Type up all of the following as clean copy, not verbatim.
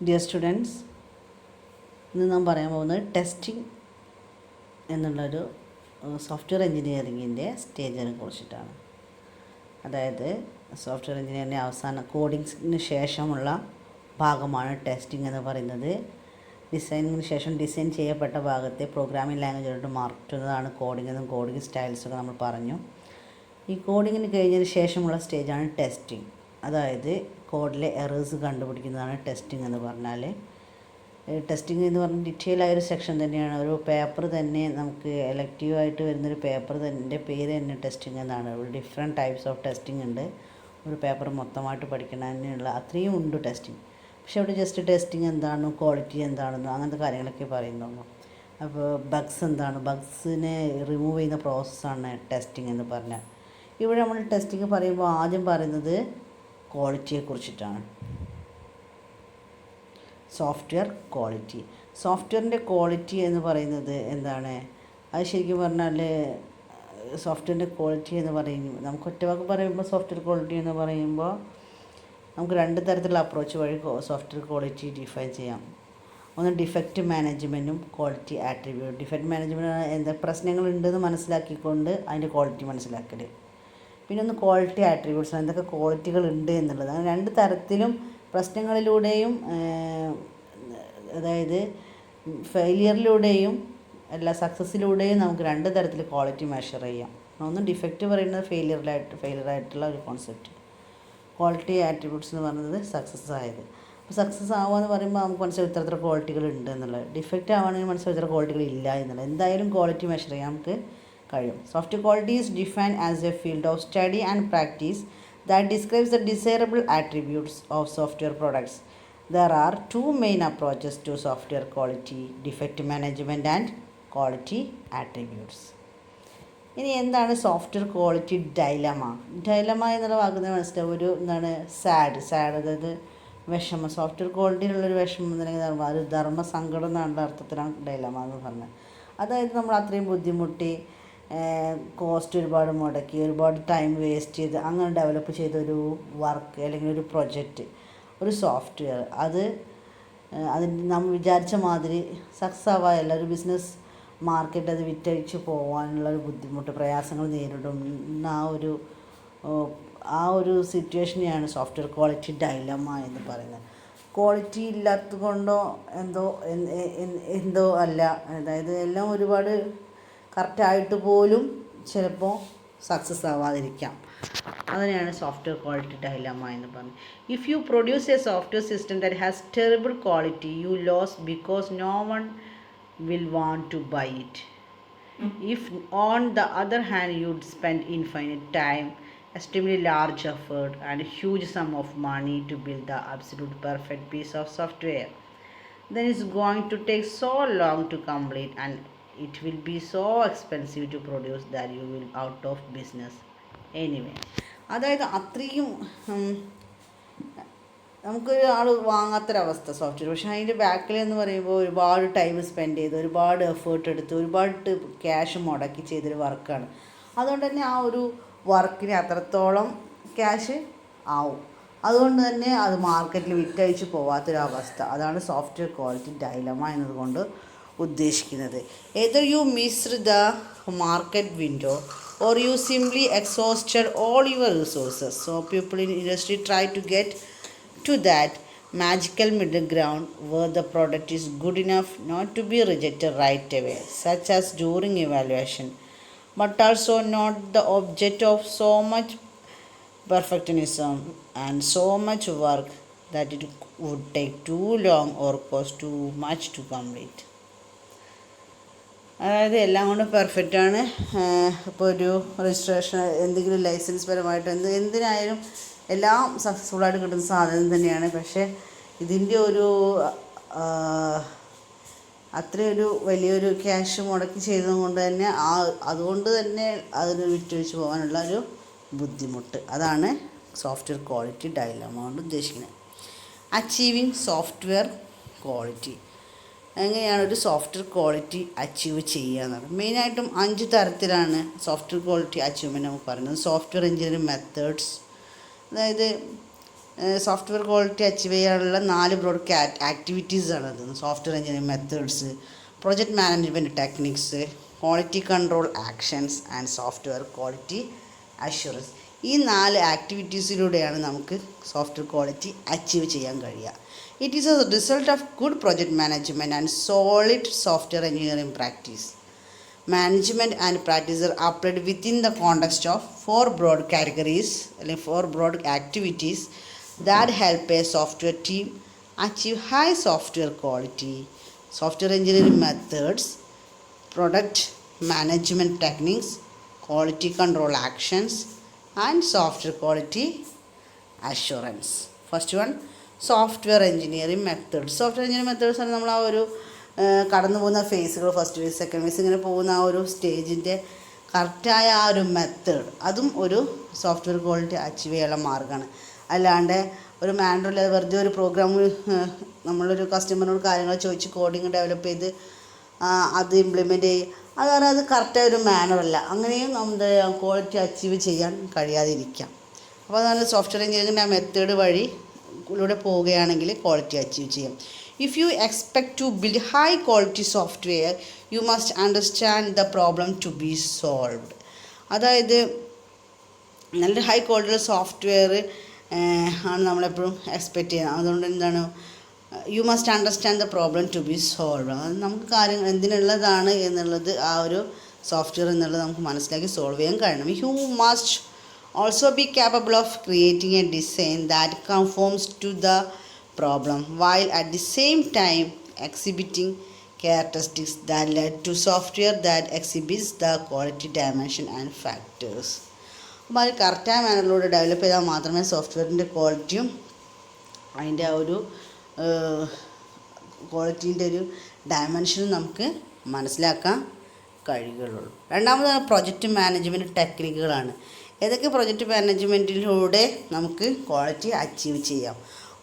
Dear students, ഇന്ന് നാം പറയാൻ പോകുന്നത് ടെസ്റ്റിംഗ് എന്നുള്ളൊരു സോഫ്റ്റ്വെയർ എഞ്ചിനീയറിങ്ങിൻ്റെ സ്റ്റേജിനെ കുറിച്ചിട്ടാണ്. അതായത് സോഫ്റ്റ്വെയർ എഞ്ചിനീയറിൻ്റെ അവസാന കോഡിങ്ങിന് ശേഷമുള്ള ഭാഗമാണ് ടെസ്റ്റിംഗ് എന്ന് പറയുന്നത്. ഡിസൈനിങ്ങിന് ശേഷം ഡിസൈൻ ചെയ്യപ്പെട്ട ഭാഗത്തെ പ്രോഗ്രാമിംഗ് ലാംഗ്വേജിലോട്ട് മാറ്റുന്നതാണ് കോഡിംഗ് എന്നും കോഡിംഗ് സ്റ്റൈൽസൊക്കെ നമ്മൾ പറഞ്ഞു. ഈ കോഡിങ്ങിന് കഴിഞ്ഞതിന് ശേഷമുള്ള സ്റ്റേജാണ് ടെസ്റ്റിംഗ്. അതായത് കോഡിലെ എറേഴ്സ് കണ്ടുപിടിക്കുന്നതാണ് ടെസ്റ്റിംഗ് എന്ന് പറഞ്ഞാൽ. ടെസ്റ്റിംഗ് എന്ന് പറഞ്ഞാൽ ഡീറ്റെയിൽ ആയൊരു സെക്ഷൻ തന്നെയാണ്. ഒരു പേപ്പർ തന്നെ നമുക്ക് എലക്റ്റീവായിട്ട് വരുന്നൊരു പേപ്പർ തന്നെ പേര് തന്നെ ടെസ്റ്റിംഗ് എന്നാണ്. ഒരു ഡിഫറെൻറ്റ് ടൈപ്സ് ഓഫ് ടെസ്റ്റിംഗ് ഉണ്ട്. ഒരു പേപ്പർ മൊത്തമായിട്ട് പഠിക്കുന്നതിനുള്ള അത്രയും ഉണ്ട് ടെസ്റ്റിംഗ്. പക്ഷെ അവിടെ ജസ്റ്റ് ടെസ്റ്റിംഗ് എന്താണെന്നോ ക്വാളിറ്റി എന്താണെന്നോ അങ്ങനത്തെ കാര്യങ്ങളൊക്കെ പറയുന്നുള്ളൂ. അപ്പോൾ ബഗ്സ് എന്താണ്, ബഗ്സിനെ റിമൂവ് ചെയ്യുന്ന പ്രോസസ്സാണ് ടെസ്റ്റിംഗ് എന്ന് പറഞ്ഞാൽ. ഇവിടെ നമ്മൾ ടെസ്റ്റിംഗ് പറയുമ്പോൾ ആദ്യം പറയുന്നത് ക്വാളിറ്റിയെക്കുറിച്ചിട്ടാണ്. Software quality. സോഫ്റ്റ്വെയറിൻ്റെ ക്വാളിറ്റി എന്ന് പറയുന്നത് എന്താണ്? അത് ശരിക്കും പറഞ്ഞാൽ സോഫ്റ്റ്വെയറിൻ്റെ ക്വാളിറ്റി എന്ന് പറയുമ്പോൾ നമുക്ക് ഒറ്റവാക്ക് പറയുമ്പോൾ സോഫ്റ്റ്വെയർ ക്വാളിറ്റി എന്ന് പറയുമ്പോൾ നമുക്ക് രണ്ട് തരത്തിലുള്ള അപ്രോച്ച് വഴി സോഫ്റ്റ്വെയർ ക്വാളിറ്റി ഡിഫൈൻ ചെയ്യാം. ഒന്ന് ഡിഫക്റ്റ് മാനേജ്മെൻറ്റും ക്വാളിറ്റി ആട്രിബ്യൂട്ട്. ഡിഫക്റ്റ് മാനേജ്മെൻറ്റ് എന്താ പ്രശ്നങ്ങളുണ്ടെന്ന് മനസ്സിലാക്കിക്കൊണ്ട് അതിൻ്റെ ക്വാളിറ്റി മനസ്സിലാക്കൽ. പിന്നെ ഒന്ന് ക്വാളിറ്റി ആട്രിബ്യൂട്ട്സ്, എന്തൊക്കെ ക്വാളിറ്റികൾ ഉണ്ട് എന്നുള്ളത്. അങ്ങനെ രണ്ട് തരത്തിലും പ്രശ്നങ്ങളിലൂടെയും അതായത് ഫെയിലിയറിലൂടെയും അല്ല സക്സസ്സിലൂടെയും നമുക്ക് രണ്ട് തരത്തിൽ ക്വാളിറ്റി മെഷർ ചെയ്യാം. ഒന്ന് ഡിഫക്റ്റ് പറയുന്നത് ഫെയിലിയറായിട്ടുള്ള ഒരു കോൺസെപ്റ്റ്. ക്വാളിറ്റി ആട്രിബ്യൂട്ട്സ് എന്ന് പറയുന്നത് സക്സസ് ആയത്. അപ്പോൾ സക്സസ് ആവുക എന്ന് പറയുമ്പോൾ നമുക്ക് മനസ്സിലാവും ഇത്ര ക്വാളിറ്റികൾ ഉണ്ട് എന്നുള്ളത്. ഡിഫക്റ്റ് ആവുകയാണെങ്കിൽ മനസ്സിലാവും ഇത്ര ക്വാളിറ്റികൾ ഇല്ല എന്നുള്ളത്. എന്തായാലും ക്വാളിറ്റി മെഷർ ചെയ്യാൻ നമുക്ക് കഴിയും. Software quality is defined as A field of study and practice that describes the desirable attributes of software products. There are two main approaches to software quality: defect management and quality attributes. ഇനി എന്താണ് software quality dilemma? Dilemma എന്നുള്ള വാക്കുന്ന മനസ്സിലാവും. ഒരു എന്താണ് sad അതായത് വിഷമം. Software ക്വാളിറ്റിയിലുള്ളൊരു വിഷമം എന്നുണ്ടെങ്കിൽ ഒരു ധർമ്മസങ്കടം എന്നുള്ള അർത്ഥത്തിലാണ് ഡൈലമ എന്ന് പറഞ്ഞത്. അതായത് നമ്മൾ അത്രയും ബുദ്ധിമുട്ടി കോസ്റ്റ് ഒരുപാട് മുടക്കി ഒരുപാട് ടൈം വേസ്റ്റ് ചെയ്ത് അങ്ങനെ ഡെവലപ്പ് ചെയ്തൊരു വർക്ക് അല്ലെങ്കിൽ ഒരു പ്രൊജക്റ്റ്, ഒരു സോഫ്റ്റ്വെയർ അതിന് നമ്മൾ വിചാരിച്ച മാതിരി സക്സസ് ആവാനല്ല, ഒരു മാർക്കറ്റ് അത് വിറ്റഴിച്ച് പോകാനുള്ളൊരു ബുദ്ധിമുട്ട് പ്രയാസങ്ങൾ നേരിടുന്ന ആ ഒരു സിറ്റുവേഷനെയാണ് സോഫ്റ്റ്വെയർ ക്വാളിറ്റി ഡൈലമ എന്ന് പറയുന്നത്. ക്വാളിറ്റി ഇല്ലാത്തത് കൊണ്ടോ എന്തോ അല്ല, അതായത് എല്ലാം ഒരുപാട് കറക്റ്റായിട്ട് പോലും ചിലപ്പോൾ സക്സസ് ആവാതിരിക്കാം. അതിനെയാണ് സോഫ്റ്റ്വെയർ ക്വാളിറ്റി ഡൈലമ എന്ന് പറഞ്ഞത്. If you produce a software system that has terrible quality, you lose because no one will want to buy it. If on the other hand you spend infinite time, extremely large effort and huge sum of money to build the absolute perfect piece of software, then it's going to take so long to complete and it will be so expensive to produce that you will out of business anyway. അതായത് അത്രയും നമുക്കൊരു ആൾ വാങ്ങാത്തൊരവസ്ഥ software. പക്ഷേ അതിൻ്റെ ബാക്കിൽ എന്ന് പറയുമ്പോൾ ഒരുപാട് time spend ചെയ്ത് ഒരുപാട് എഫേർട്ട് എടുത്ത് ഒരുപാട് ക്യാഷ് മുടക്കി ചെയ്തൊരു വർക്കാണ്. അതുകൊണ്ട് തന്നെ ആ ഒരു വർക്കിന് അത്രത്തോളം ക്യാഷ് ആവും. അതുകൊണ്ട് തന്നെ അത് മാർക്കറ്റിൽ വിറ്റഴിച്ച് പോവാത്തൊരവസ്ഥ. അതാണ് സോഫ്റ്റ്വെയർ ക്വാളിറ്റി ഡൈലമ എന്നതുകൊണ്ട് ഉദ്ദേശിക്കുന്നത്. either you missed the market window or you simply exhausted all your resources. So people in industry try to get to that magical middle ground where the product is good enough not to be rejected right away, such as during evaluation, but also not the object of so much perfectionism and so much work that it would take too long or cost too much to complete. അതായത് എല്ലാം കൊണ്ട് പെർഫെക്റ്റാണ്. ഇപ്പോൾ ഒരു registration എന്തെങ്കിലും licence പരമായിട്ട് എന്തിനായാലും എല്ലാം സക്സസ്ഫുള്ളായിട്ട് കിട്ടുന്ന സാധനം തന്നെയാണ്. പക്ഷേ ഇതിൻ്റെ അത്രയൊരു വലിയൊരു ക്യാഷ് മുടക്കി ചെയ്തതുകൊണ്ട് തന്നെ അതുകൊണ്ട് തന്നെ അതിന് വിറ്റഴിച്ച് പോകാനുള്ള ഒരു ബുദ്ധിമുട്ട്. അതാണ് സോഫ്റ്റ്വെയർ ക്വാളിറ്റി ഡൈലമ കൊണ്ട് ഉദ്ദേശിക്കുന്നത്. Achieving software quality. എങ്ങനെയാണ് ഒരു സോഫ്റ്റ്വെയർ ക്വാളിറ്റി അച്ചീവ് ചെയ്യുക എന്നാണ്. മെയിനായിട്ടും 5 തരത്തിലാണ് സോഫ്റ്റ്വെയർ ക്വാളിറ്റി അച്ചീവ്മെൻറ്റ് നമുക്ക് പറയുന്നത്. സോഫ്റ്റ്വെയർ എഞ്ചിനീയറിംഗ് മെത്തേഡ്സ്, അതായത് സോഫ്റ്റ്വെയർ ക്വാളിറ്റി അച്ചീവ് ചെയ്യാനുള്ള 4 ബ്രോഡ് ആക്ടിവിറ്റീസാണത്. Software engineering methods, project management techniques, quality control actions and software quality assurance. ഈ 4 ആക്ടിവിറ്റീസിലൂടെയാണ് നമുക്ക് സോഫ്റ്റ്വെയർ ക്വാളിറ്റി അച്ചീവ് ചെയ്യാൻ കഴിയുക. It is a result of good project management and solid software engineering practice. Management and practice are applied within the context of 4 broad categories, 4 broad activities that help a software team achieve high software quality. Software engineering methods, product management techniques, quality control actions, and software quality assurance. First one, software engineering methods. Software engineering methods ആണ് നമ്മൾ ആ ഒരു കടന്നു പോകുന്ന ഫേസുകൾ, first phase, second phase, ഇങ്ങനെ പോകുന്ന ആ ഒരു സ്റ്റേജിൻ്റെ കറക്റ്റായ ആ ഒരു മെത്തേഡ്, അതും ഒരു സോഫ്റ്റ്വെയർ ക്വാളിറ്റി അച്ചീവ് ചെയ്യാനുള്ള മാർഗ്ഗമാണ്. അല്ലാണ്ട് ഒരു മാനുവൽ വെറുതെ ഒരു പ്രോഗ്രാം നമ്മളൊരു കസ്റ്റമറിനോട് കാര്യങ്ങൾ ചോദിച്ച് കോഡിങ് ഡെവലപ്പ് ചെയ്ത് അത് ഇംപ്ലിമെൻറ്റ് ചെയ്യുക, അത് കാരണം അത് കറക്റ്റായ ഒരു മാനുവലല്ല. അങ്ങനെയും നമ്മുടെ ക്വാളിറ്റി അച്ചീവ് ചെയ്യാൻ കഴിയാതിരിക്കാം. അപ്പോൾ അതാണ് സോഫ്റ്റ്വെയർ എഞ്ചിനീയറിംഗിൻ്റെ ആ മെത്തേഡ് വഴിയിലൂടെ പോവുകയാണെങ്കിൽ ക്വാളിറ്റി അച്ചീവ് ചെയ്യാം. If you expect to build high quality software, you must understand the problem to be solved. അതായത് നല്ല ഹൈ ക്വാളിറ്റി സോഫ്റ്റ്വെയർ ആണ് നമ്മളെപ്പോഴും എക്സ്പെക്റ്റ് ചെയ്യുന്നത്. അതുകൊണ്ട് എന്താണ്, you must understand the problem to be solve. അത് നമുക്ക് കാര്യങ്ങൾ എന്തിനുള്ളതാണ് എന്നുള്ളത് ആ ഒരു സോഫ്റ്റ്വെയർ എന്നുള്ളത് നമുക്ക് മനസ്സിലാക്കി സോൾവ് ചെയ്യാൻ കഴിയണം. You must also be capable of creating a design that conforms to the problem while at the same time exhibiting characteristics that led to software that exhibits the quality dimension and factors. അപ്പോൾ അത് കറക്റ്റായ മാനറിലൂടെ develop ചെയ്താൽ മാത്രമേ സോഫ്റ്റ്വെയറിൻ്റെ ക്വാളിറ്റിയും അതിൻ്റെ ആ ഒരു ക്വാളിറ്റീൻ്റെ ഒരു ഡയമെൻഷനും നമുക്ക് മനസ്സിലാക്കാൻ കഴിയുകയുള്ളൂ. രണ്ടാമതാണ് പ്രൊജക്റ്റ് മാനേജ്മെൻറ്റ് ടെക്നിക്കുകളാണ്. ഏതൊക്കെ പ്രൊജക്റ്റ് മാനേജ്മെൻറ്റിലൂടെ നമുക്ക് ക്വാളിറ്റി അച്ചീവ് ചെയ്യാം?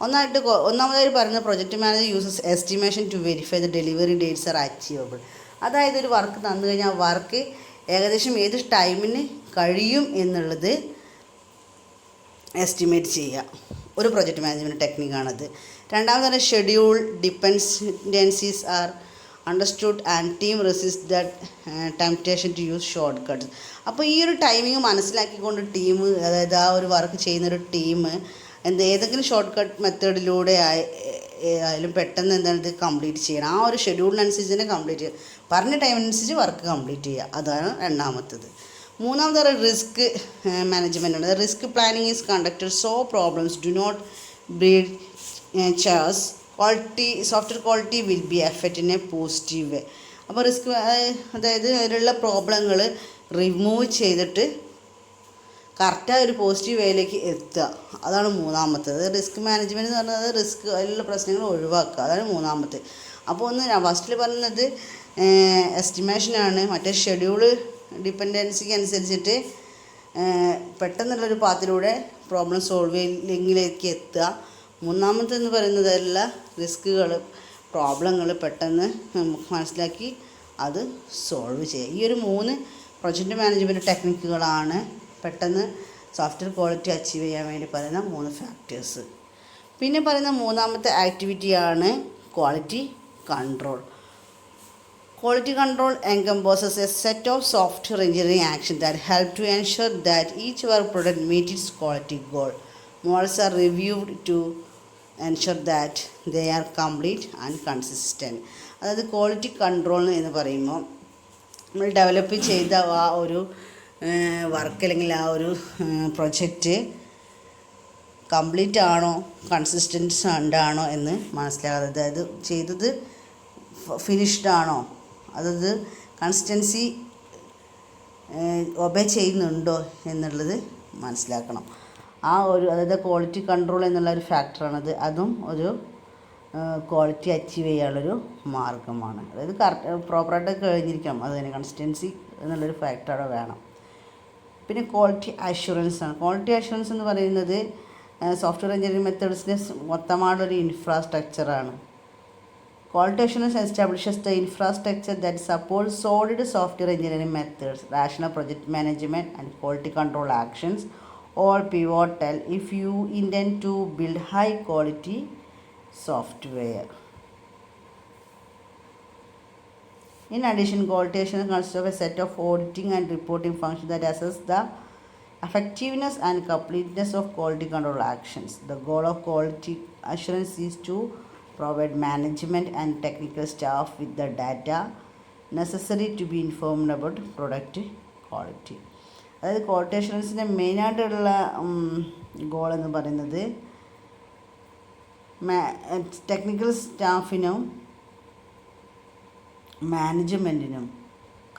ഒന്നാമതായി പറയുന്നത് project manager uses estimation to verify the delivery dates are achievable. അതായത് ഒരു വർക്ക് തന്നു കഴിഞ്ഞാൽ വർക്ക് ഏകദേശം ഏത് ടൈമിന് കഴിയും എന്നുള്ളത് എസ്റ്റിമേറ്റ് ചെയ്യുക, ഒരു പ്രൊജക്റ്റ് മാനേജ്മെൻറ്റ് ടെക്നിക്കാണത്. രണ്ടാമതാണ് schedule dependencies are understood and team resist the temptation to use shortcuts. അപ്പോൾ ഈ ഒരു ടൈമിങ് മനസ്സിലാക്കിക്കൊണ്ട് ടീം, അതായത് ആ ഒരു വർക്ക് ചെയ്യുന്നൊരു ടീം ഏതെങ്കിലും ഷോർട്ട് കട്ട് മെത്തേഡിലൂടെ ആയാലും പെട്ടെന്ന് എന്താണ് ഇത് കംപ്ലീറ്റ് ചെയ്യണം. ആ ഒരു ഷെഡ്യൂളിനനുസരിച്ച് തന്നെ കംപ്ലീറ്റ് ചെയ്യുക, പറഞ്ഞ ടൈമിനനുസരിച്ച് വർക്ക് കംപ്ലീറ്റ് ചെയ്യുക. അതാണ് രണ്ടാമത്തത്. മൂന്നാമത്തെ റിസ്ക് മാനേജ്മെൻ്റ് ആണ്. Risk planning is conducted so problems do not breed chaos software quality will be effect in a positive way. അപ്പോൾ റിസ്ക് അതായത് അതിലുള്ള പ്രോബ്ലങ്ങൾ റിമൂവ് ചെയ്തിട്ട് കറക്റ്റായ ഒരു പോസിറ്റീവ് വേയിലേക്ക് എത്തുക, അതാണ് മൂന്നാമത്തേത്. റിസ്ക് മാനേജ്മെൻറ്റ് എന്ന് പറയുന്നത് റിസ്ക്, അതിലുള്ള പ്രശ്നങ്ങൾ ഒഴിവാക്കുക, അതാണ് മൂന്നാമത്തെ. അപ്പോൾ ഫസ്റ്റിൽ പറയുന്നത് എസ്റ്റിമേഷനാണ്. മറ്റേ ഷെഡ്യൂള് ഡിപ്പെൻഡൻസിക്ക് അനുസരിച്ചിട്ട് പെട്ടെന്നുള്ളൊരു പാത്തിലൂടെ പ്രോബ്ലം സോൾവിങ്ങിലേക്ക് എത്തുക. മൂന്നാമത്തെന്ന് പറയുന്നത് എല്ലാ റിസ്ക്കുകൾ, പ്രോബ്ലങ്ങൾ പെട്ടെന്ന് മനസ്സിലാക്കി അത് സോൾവ് ചെയ്യുക. ഈ ഒരു 3 പ്രൊജക്റ്റ് മാനേജ്മെൻറ്റ് ടെക്നിക്കുകളാണ് പെട്ടെന്ന് സോഫ്റ്റ്വെയർ ക്വാളിറ്റി അച്ചീവ് ചെയ്യാൻ വേണ്ടി പറയുന്ന 3 ഫാക്ടേഴ്സ്. പിന്നെ പറയുന്ന മൂന്നാമത്തെ ആക്ടിവിറ്റിയാണ് quality control. Quality control encompasses a set of software engineering actions that help to ensure that each work product meets its quality goal. Models are reviewed to ensure that they are complete and consistent. അതായത് quality control എന്ന് പറയുമ്പോൾ നമ്മൾ develop ചെയ്ത ആ ഒരു work അല്ലെങ്കിൽ ആ ഒരു പ്രൊജക്റ്റ് കംപ്ലീറ്റ് ആണോ, കൺസിസ്റ്റൻസ് ഉണ്ടാണോ എന്ന് മനസ്സിലാകാതെ, അതായത് ചെയ്തത് ഫിനിഷ്ഡ് ആണോ, അതത് കൺസിസ്റ്റൻസി ഒബേ ചെയ്യുന്നുണ്ടോ എന്നുള്ളത് മനസ്സിലാക്കണം. ആ ഒരു അതായത് ക്വാളിറ്റി കൺട്രോൾ എന്നുള്ള ഒരു ഫാക്ടറാണത്. അതും ഒരു ക്വാളിറ്റി അച്ചീവ് ചെയ്യാനുള്ളൊരു മാർഗ്ഗമാണ്. അതായത് പ്രോപ്പറായിട്ട് കഴിഞ്ഞിരിക്കണം, അത് തന്നെ കൺസിസ്റ്റൻസി എന്നുള്ളൊരു ഫാക്ടർ അവിടെ വേണം. പിന്നെ ക്വാളിറ്റി അഷ്വറൻസ് ആണ്. ക്വാളിറ്റി അഷ്വറൻസ് എന്ന് പറയുന്നത് സോഫ്റ്റ്വെയർ എഞ്ചിനീയറിംഗ് മെത്തേഡ്സിൻ്റെ മൊത്തമായുള്ളൊരു ഇൻഫ്രാസ്ട്രക്ചറാണ്. Quality assurance establishes the infrastructure that supports solid software engineering methods, rational project management, and quality control actions, all pivotal if you intend to build high quality software. In addition, quality assurance consists of a set of auditing and reporting functions that assess the effectiveness and completeness of quality control actions. The goal of quality assurance is to provide management and technical staff with the data necessary to be informed about product quality. അതായത് quality അഷുറൻസിൻ്റെ മെയിനായിട്ടുള്ള goal എന്ന് പറയുന്നത് technical സ്റ്റാഫിനും മാനേജ്മെൻറ്റിനും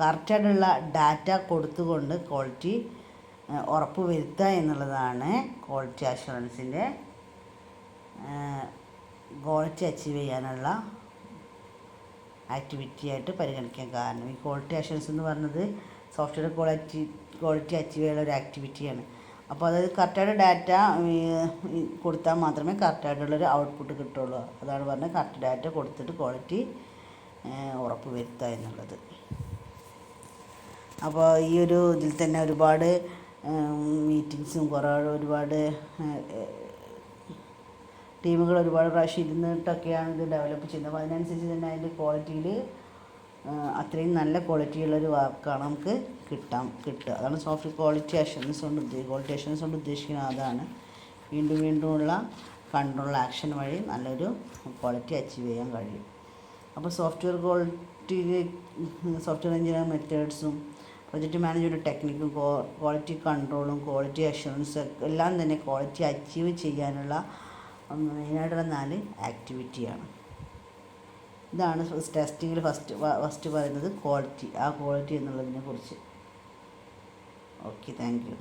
കറക്റ്റായിട്ടുള്ള data കൊടുത്തുകൊണ്ട് quality ഉറപ്പ് വരുത്തുക എന്നുള്ളതാണ് quality അഷുറൻസിൻ്റെ quality achieve ചെയ്യാനുള്ള ആക്ടിവിറ്റി ആയിട്ട് പരിഗണിക്കാൻ കാരണം. ഈ ക്വാളിറ്റി അഷുറൻസ് എന്ന് പറയുന്നത് സോഫ്റ്റ്വെയർ ക്വാളിറ്റി അച്ചീവ് ചെയ്യാനുള്ള ഒരു ആക്ടിവിറ്റിയാണ്. അപ്പോൾ അതായത് കറക്റ്റായിട്ട് ഡാറ്റ കൊടുത്താൽ മാത്രമേ കറക്റ്റായിട്ടുള്ളൊരു ഔട്ട്പുട്ട് കിട്ടുള്ളൂ. അതാണ് പറഞ്ഞത് കറക്റ്റ് ഡാറ്റ കൊടുത്തിട്ട് ക്വാളിറ്റി ഉറപ്പ് വരുത്തുക എന്നുള്ളത്. അപ്പോൾ ഈ ഒരു ഇതിൽ തന്നെ ഒരുപാട് മീറ്റിങ്സും ഒരുപാട് ടീമുകൾ ഒരുപാട് പ്രാവശ്യം ഇരുന്നിട്ടൊക്കെയാണ് ഇത് ഡെവലപ്പ് ചെയ്യുന്നത്. അപ്പോൾ അതിനനുസരിച്ച് തന്നെ അതിൻ്റെ ക്വാളിറ്റിയിൽ അത്രയും നല്ല ക്വാളിറ്റിയുള്ളൊരു വർക്കാണ് നമുക്ക് കിട്ടുക. അതാണ് സോഫ്റ്റ്വെയർ ക്വാളിറ്റി അഷുറൻസ് കൊണ്ട് ഉദ്ദേശിക്കുന്നത്. അതാണ് വീണ്ടുമുള്ള കൺട്രോൾ ആക്ഷൻ വഴി നല്ലൊരു ക്വാളിറ്റി അച്ചീവ് ചെയ്യാൻ കഴിയും. അപ്പോൾ സോഫ്റ്റ്വെയർ എഞ്ചിനീയറിംഗ് മെത്തേഡ്സും പ്രൊജക്റ്റ് മാനേജ്മെൻറ്റ് ടെക്നിക്കും ക്വാളിറ്റി കൺട്രോളും ക്വാളിറ്റി അഷുറൻസ് എല്ലാം തന്നെ ക്വാളിറ്റി അച്ചീവ് ചെയ്യാനുള്ള മെയിനായിട്ടുള്ള 4 ആക്ടിവിറ്റിയാണ്. ഇതാണ് ടെസ്റ്റിങ്ങിൽ ഫസ്റ്റ് പറയുന്നത് ക്വാളിറ്റി എന്നുള്ളതിനെ കുറിച്ച്. Okay, thank you.